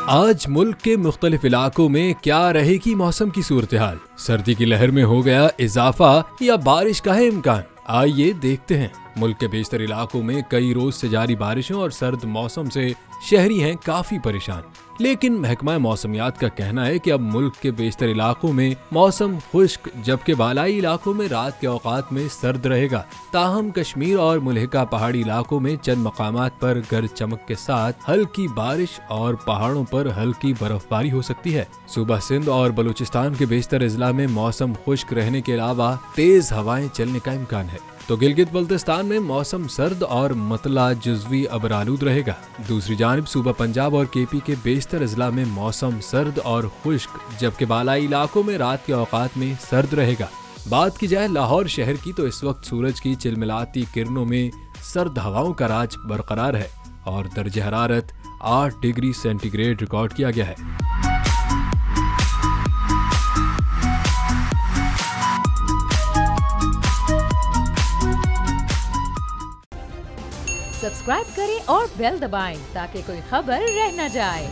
आज मुल्क के मुख्तलिफ इलाकों में क्या रहेगी मौसम की सूरत हाल? सर्दी की लहर में हो गया इजाफा या बारिश का है इम्कान? आइए देखते हैं। मुल्क के बेशतर इलाकों में कई रोज से जारी बारिशों और सर्द मौसम से शहरी हैं काफी परेशान। लेकिन महकमा मौसमियात का कहना है कि अब मुल्क के बेशतर इलाकों में मौसम खुश्क, जबकि बालाई इलाकों में रात के औकात में सर्द रहेगा। ताहम कश्मीर और मुल्हिका पहाड़ी इलाकों में चंद मकामात पर गरज चमक के साथ हल्की बारिश और पहाड़ों पर हल्की बर्फबारी हो सकती है। सूबा सिंध और बलूचिस्तान के बेशतर अजला में मौसम खुश्क रहने के अलावा तेज हवाएं चलने का इम्कान है। तो गिलगित बल्तिस्तान में मौसम सर्द और मतला जुज़वी अबरालूद रहेगा। दूसरी जानिब सूबा पंजाब और केपी के बेशतर अजला में मौसम सर्द और खुश्क, जबकि बालाई इलाकों में रात के औकात में सर्द रहेगा। बात की जाए लाहौर शहर की तो इस वक्त सूरज की चिलमिलाती किरणों में सर्द हवाओं का राज बरकरार है और दर्जे हरारत 8 डिग्री सेंटीग्रेड रिकॉर्ड किया गया है। सब्सक्राइब करें और बेल दबाएं ताकि कोई खबर रह न जाए।